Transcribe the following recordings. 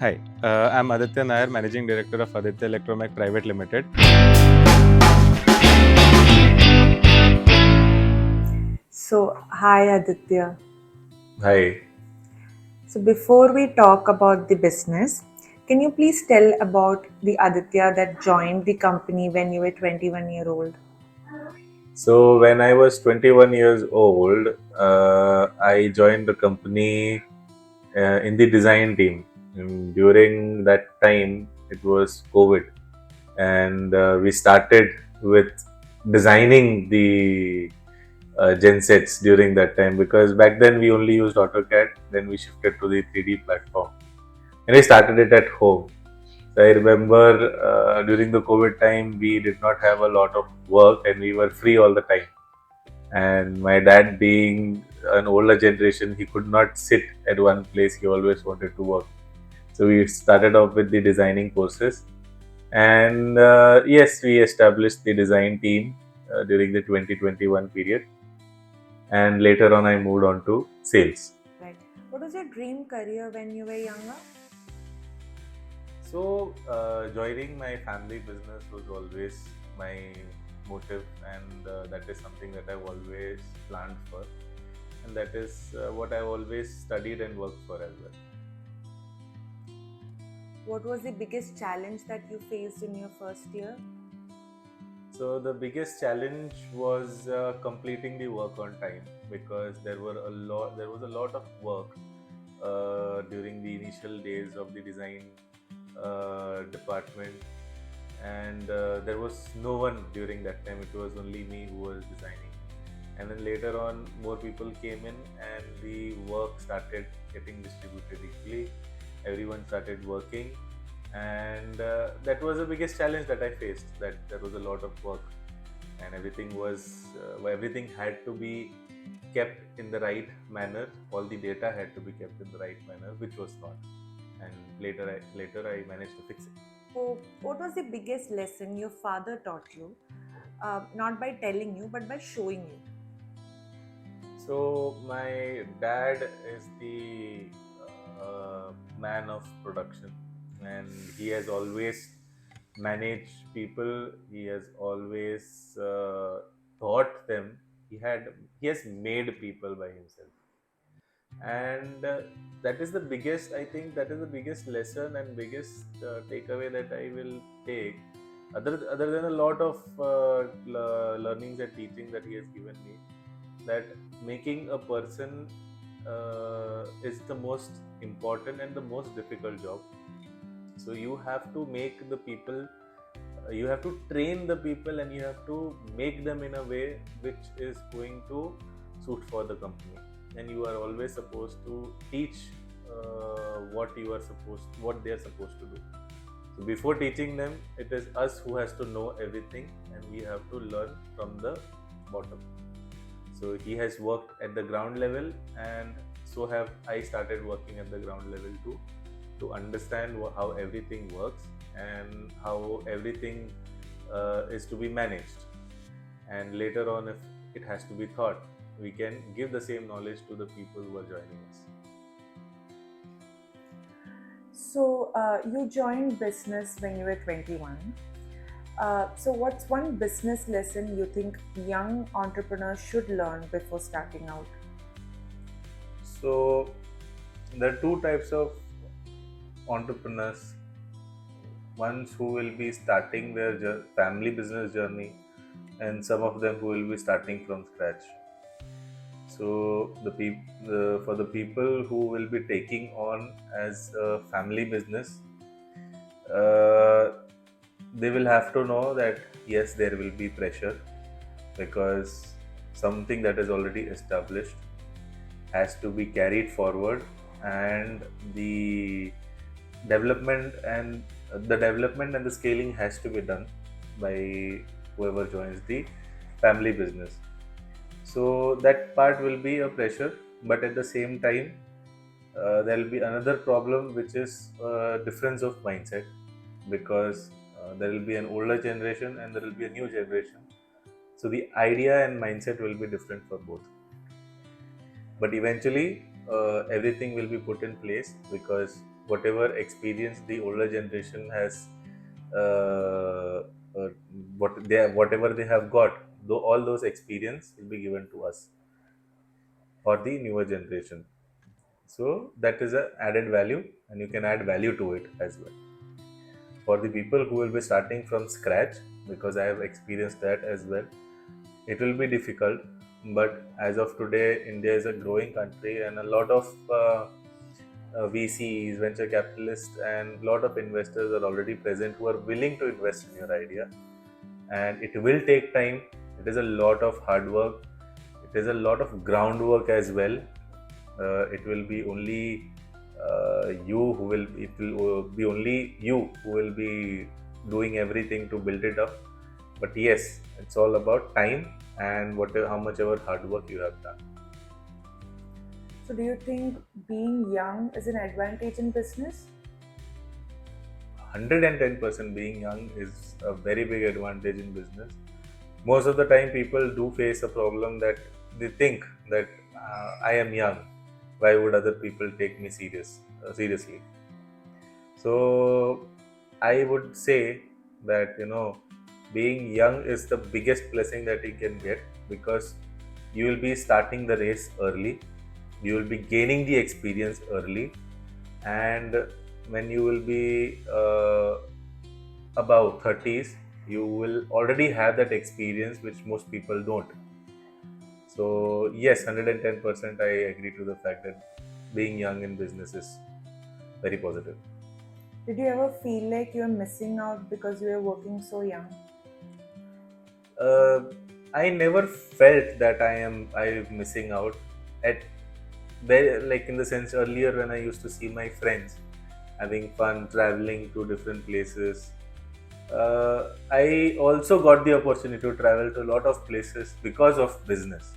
Hi, I'm Aditya Nair, Managing Director of Aditya Electro Mech Private Limited. So, hi Aditya. Hi. So, before we talk about the business, can you please tell about the Aditya that joined the company when you were 21-year old? So, when I was 21 years old, I joined the company in the design team. During that time, it was COVID, and we started with designing the gensets during that time because back then we only used AutoCAD. Then we shifted to the 3D platform, and I started it at home. So I remember during the COVID time, we did not have a lot of work and we were free all the time. And my dad, being an older generation, he could not sit at one place. He always wanted to work. So we started off with the designing courses. And yes, we established the design team during the 2021 period. And later on, I moved on to sales. Right. What was your dream career when you were younger? So, joining my family business was always my motive, and that is something that I've always planned for, and that is what I've always studied and worked for as well. What was the biggest challenge that you faced in your first year? So, the biggest challenge was completing the work on time because there was a lot of work during the initial days of the design department, and there was no one during that time. It was only me who was designing, and then later on more people came in and the work started getting distributed equally. Everyone started working, and that was the biggest challenge that I faced, that there was a lot of work and everything had to be kept in the right manner. All the data had to be kept in the right manner, which was not, and later I managed to fix it. So, what was the biggest lesson your father taught you? Not by telling you, but by showing you. So my dad is the man of production, and he has always managed people. He has always taught them. He has made people by himself, and that is the biggest. I think that is the biggest lesson and biggest takeaway that I will take. Other than a lot of learnings and teaching that he has given me, that making a person is the most important and the most difficult job. So you have to make the people, you have to train the people, and you have to make them in a way which is going to suit for the company. And you are always supposed to teach what they are supposed to do. So before teaching them, it is us who has to know everything, and we have to learn from the bottom. So he has worked at the ground level, and so have I started working at the ground level too, to understand how everything works and how everything is to be managed. And later on, if it has to be taught, we can give the same knowledge to the people who are joining us. So, you joined business when you were 21. So, what's one business lesson you think young entrepreneurs should learn before starting out? So there are two types of entrepreneurs: ones who will be starting their family business journey, and some of them who will be starting from scratch. So for the people who will be taking on as a family business, uh, they will have to know that yes, there will be pressure, because something that is already established has to be carried forward, and development and development and the scaling has to be done by whoever joins the family business. So that part will be a pressure, but at the same time, there will be another problem, which is difference of mindset, because there will be an older generation and there will be a new generation. So the idea and mindset will be different for both. But eventually, everything will be put in place, because whatever experience the older generation has, uh, uh, whatever they have got, though all those experience will be given to us or the newer generation. So that is a added value, and you can add value to it as well. For the people who will be starting from scratch, because I have experienced that as well, it will be difficult. But as of today, India is a growing country, and a lot of VCs, venture capitalists, and a lot of investors are already present who are willing to invest in your idea. And it will take time. It is a lot of hard work. It is a lot of groundwork as well. It will be only you who will. It will be only you who will be doing everything to build it up. But yes, it's all about time and whatever, how much ever hard work you have done. So, do you think being young is an advantage in business? 110% being young is a very big advantage in business. Most of the time, people do face a problem that they think that I am young. Why would other people take me seriously? So I would say that being young is the biggest blessing that you can get, because you will be starting the race early, you will be gaining the experience early, and when you will be above 30s, you will already have that experience which most people don't. So yes, 110% I agree to the fact that being young in business is very positive. Did you ever feel like you're missing out because you were working so young? uh, I never felt that I'm missing out at very, like, in the sense, earlier when I used to see my friends having fun traveling to different places. I also got the opportunity to travel to a lot of places because of business,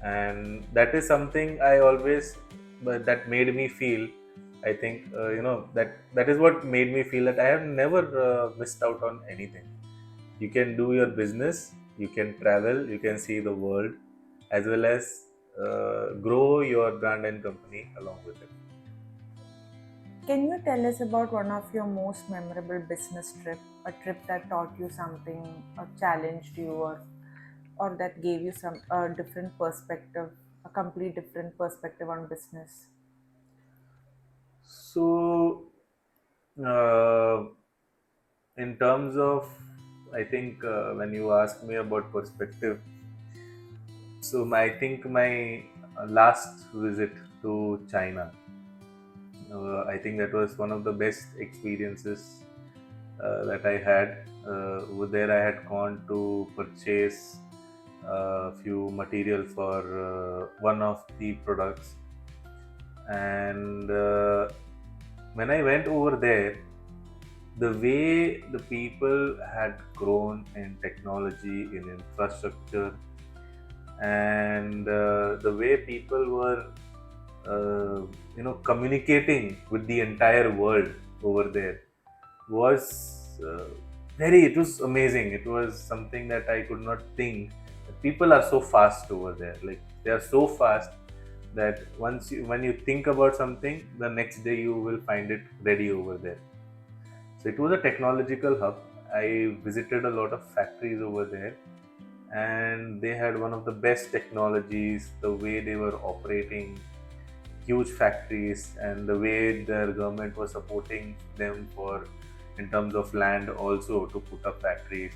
and that is something I always, but that made me feel. I think that is what made me feel that I have never missed out on anything. You can do your business, you can travel, you can see the world, as well as grow your brand and company along with it. Can you tell us about one of your most memorable business trip, a trip that taught you something, or challenged you, or that gave you some a different perspective, a complete different perspective on business? So, uh, in terms of, I think when you ask me about perspective, so I think my last visit to China, I think that was one of the best experiences that I had. Over there, I had gone to purchase a few material for one of the products, and when I went over there, the way the people had grown in technology, in infrastructure, and the way people were, communicating with the entire world over there was very. It was amazing. It was something that I could not think. People are so fast over there. Like, they are so fast that when you think about something, the next day you will find it ready over there. So it was a technological hub. I visited a lot of factories over there, and they had one of the best technologies. The way they were operating huge factories, and the way their government was supporting them for, in terms of land also, to put up factories,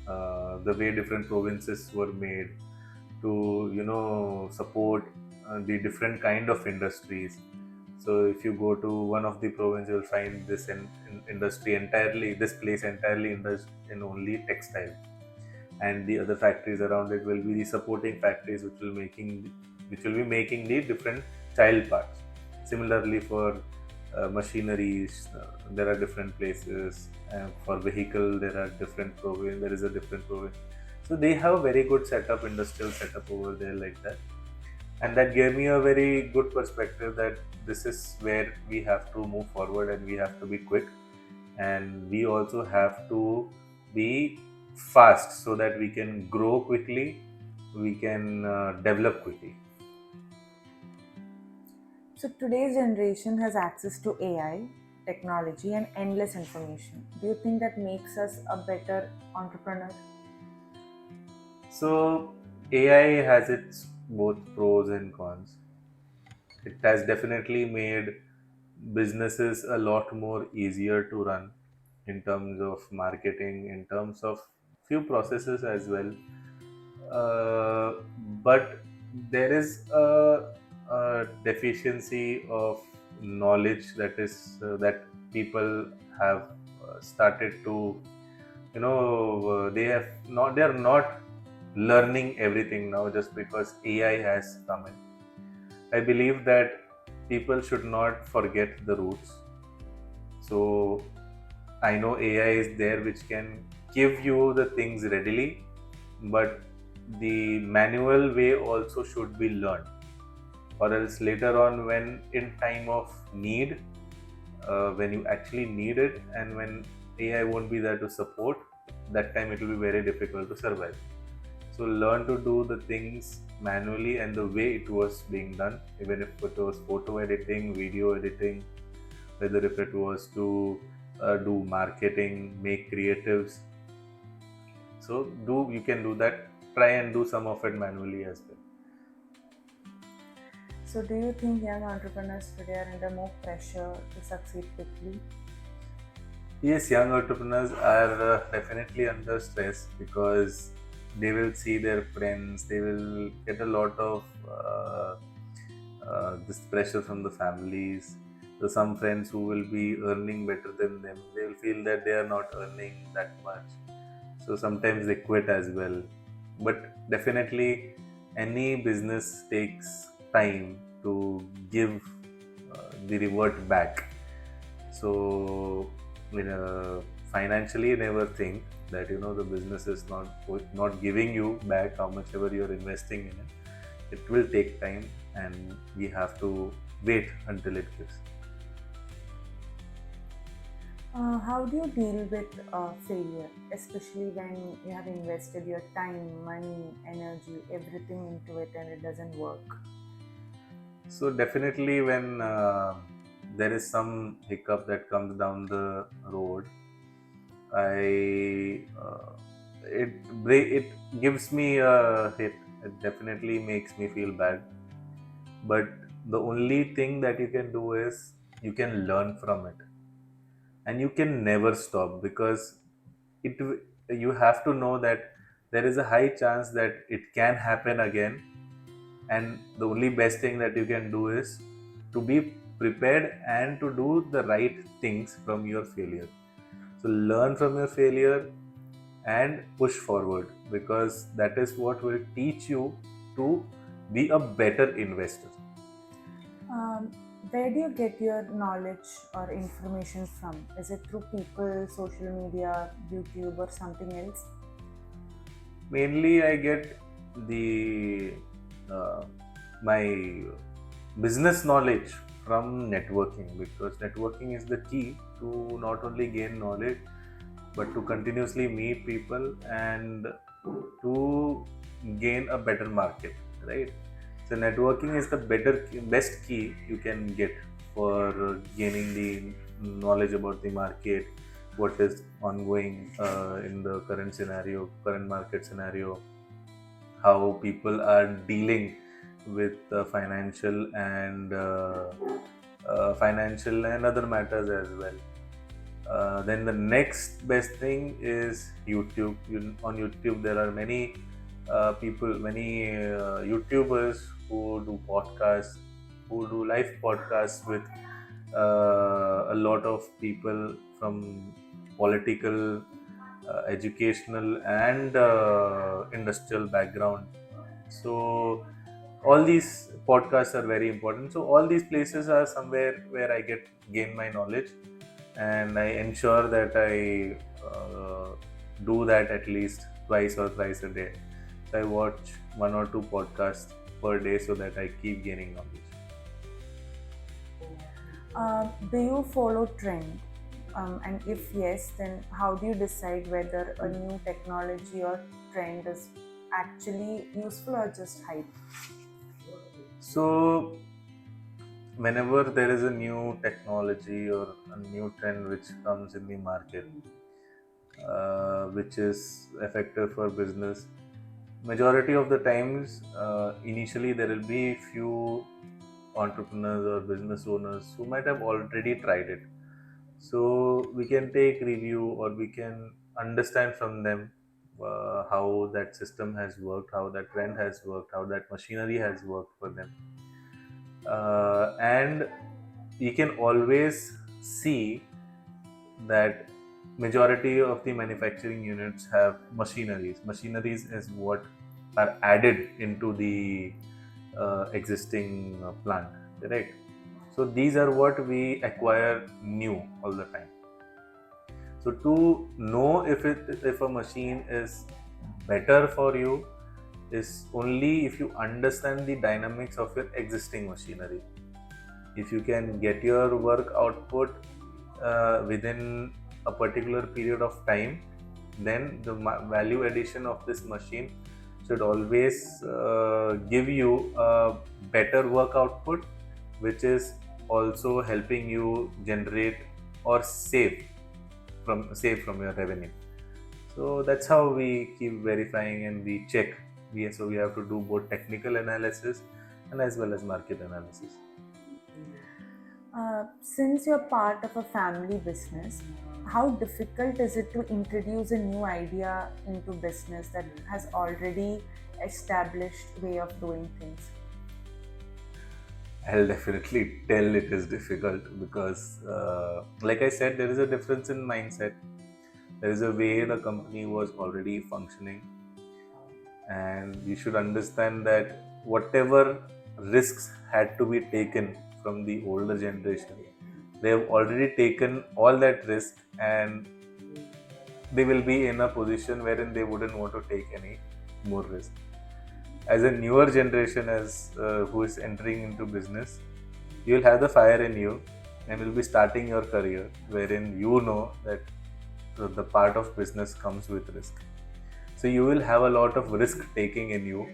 the way different provinces were made to support the different kind of industries. So if you go to one of the province, you'll find this industry entirely, this place entirely in only textile, and the other factories around it will be the supporting factories which will be making the different child parts. Similarly, for machineries, there are different places. For vehicle, there are different province. There is a different province. So they have a very good setup, industrial setup over there, like that, and that gave me a very good perspective that this is where we have to move forward, and we have to be quick, and we also have to be fast so that we can grow quickly, we can develop quickly. So today's generation has access to AI, technology, and endless information. Do you think that makes us a better entrepreneur? So AI has its both pros and cons. It has definitely made businesses a lot more easier to run in terms of marketing, in terms of few processes as well. But there is a deficiency of knowledge that people have started to, they are not learning everything now just because AI has come in. I believe that people should not forget the roots. So I know AI is there which can give you the things readily, but the manual way also should be learned, or else later on, when in time of need, when you actually need it, and when AI won't be there to support, that time it will be very difficult to survive. So learn to do the things manually and the way it was being done, even if it was photo editing, video editing, whether if it was to do marketing, make creatives. So do you can do that. Try and do some of it manually as well. So do you think young entrepreneurs today are under more pressure to succeed quickly? Yes, young entrepreneurs are definitely under stress because they will see their friends, they will get a lot of this pressure from the families. So some friends who will be earning better than them, they will feel that they are not earning that much. So sometimes they quit as well. But definitely, any business takes time to give the revert back. So, financially, never think that the business is not giving you back how much ever you're investing in it. It will take time, and we have to wait until it gives. How do you deal with failure, especially when you have invested your time, money, energy, everything into it and it doesn't work? So definitely, when there is some hiccup that comes down the road, I it gives me a hit. It definitely makes me feel bad. But the only thing that you can do is you can learn from it, and you can never stop because it you have to know that there is a high chance that it can happen again, and the only best thing that you can do is to be prepared and to do the right things from your failure. So learn from your failure and push forward, because that is what will teach you to be a better investor. Um, where do you get your knowledge or information from? Is it through people, social media, YouTube, or something else? Mainly I get the uh, my business knowledge from networking, because networking is the key to not only gain knowledge but to continuously meet people and to gain a better market, right? So networking is the best key you can get for gaining the knowledge about the market, what is ongoing in the current market scenario, how people are dealing with financial and other matters as well. Then the next best thing is YouTube. On YouTube, there are many many YouTubers who do podcasts, who do live podcasts with a lot of people from political, educational, and industrial background. So all these podcasts are very important. So all these places are somewhere where I gain my knowledge, and I ensure that I do that at least twice or thrice a day. So I watch one or two podcasts per day so that I keep gaining knowledge. Do you follow trend? And if yes, then how do you decide whether a new technology or trend is actually useful or just hype? So whenever there is a new technology or a new trend which comes in the market, which is effective for business, majority of the times, initially there will be few entrepreneurs or business owners who might have already tried it. So we can take review, or we can understand from them how that system has worked, how that trend has worked, how that machinery has worked for them. And you can always see that majority of the manufacturing units have machineries is what are added into the existing plant, correct? So these are what we acquire new all the time. So to know if a machine is better for you is only if you understand the dynamics of your existing machinery. If you can get your work output within a particular period of time, then the value addition of this machine should always give you a better work output, which is also helping you generate or save from your revenue. So that's how we keep verifying and we check. So we have to do both technical analysis and as well as market analysis. Since you're part of a family business, how difficult is it to introduce a new idea into business that has already established way of doing things? I'll definitely tell it is difficult because, like I said, there is a difference in mindset. There is a way the company was already functioning, and you should understand that whatever risks had to be taken from the older generation, they have already taken all that risk, and they will be in a position wherein they wouldn't want to take any more risk. As a newer generation, as who is entering into business, you will have the fire in you, and will be starting your career wherein you know that the part of business comes with risk. So you will have a lot of risk taking in you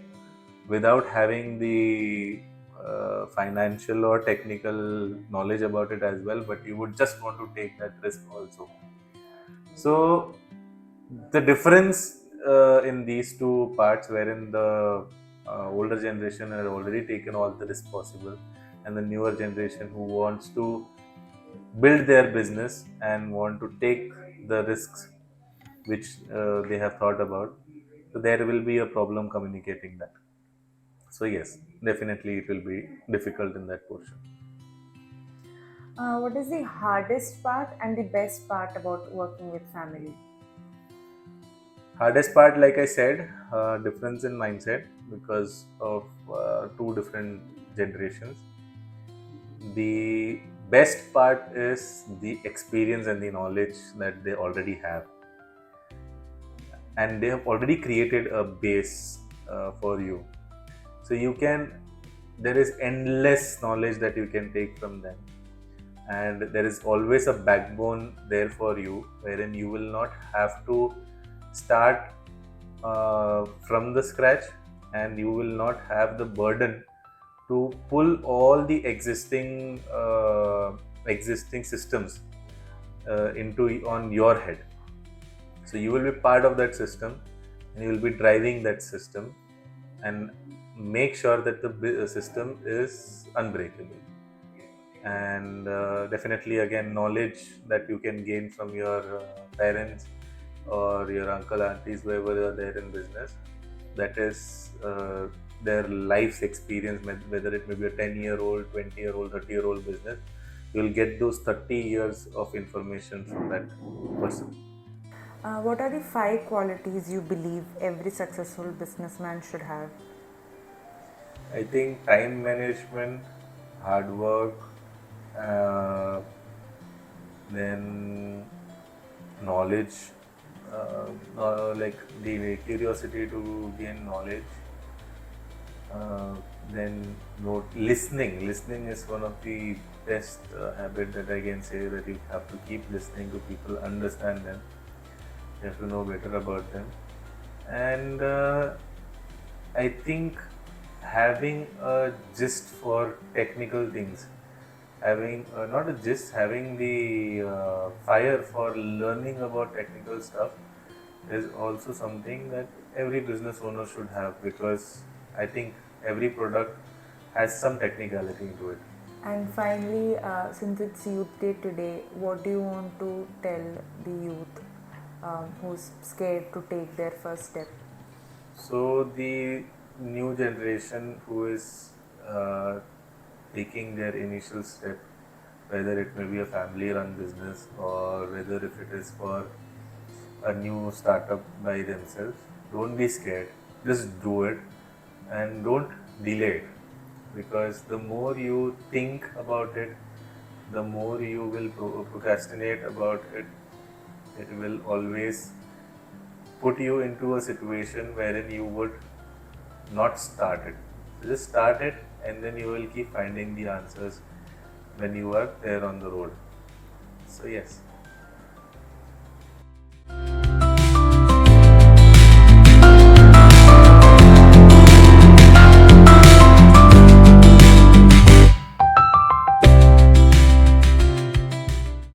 without having the financial or technical knowledge about it as well, but you would just want to take that risk also. So the difference in these two parts, wherein the older generation has already taken all the risk possible, and the newer generation who wants to build their business and want to take the risks which they have thought about, so there will be a problem communicating that. So yes, definitely it will be difficult in that portion. What is the hardest part and the best part about working with family? Hardest part, like I said, difference in mindset because of two different generations. The best part is the experience and the knowledge that they already have, and they have already created a base for you. So you can, there is endless knowledge that you can take from them, and there is always a backbone there for you, wherein you will not have to start from the scratch, and you will not have the burden to pull all the existing systems into on your head. So you will be part of that system, and you will be driving that system, and make sure that the system is unbreakable. And definitely, again, knowledge that you can gain from your parents or your uncle, aunties, whoever are there in business, that is their life's experience, whether it may be a 10-year-old, 20-year-old, 30-year-old business. You'll get those 30 years of information from that person. What are the five qualities you believe every successful businessman should have? I think time management, hard work, uh, then knowledge, like the curiosity to gain knowledge, uh, then listening is one of the best habit that I can say, that you have to keep listening to people, understand them, you have to know better about them. And I think having a gist for technical things, having not just having the fire for learning about technical stuff is also something that every business owner should have, because I think every product has some technicality into it. And finally, since it's Youth Day today, what do you want to tell the youth who's scared to take their first step? So the new generation who is uh, taking their initial step, whether it may be a family run business or whether if it is for a new startup by themselves, don't be scared. Just do it and don't delay it, because the more you think about it, the more you will procrastinate about it. It will always put you into a situation wherein you would not start it. So just start it, and then you will keep finding the answers when you are there on the road. So yes.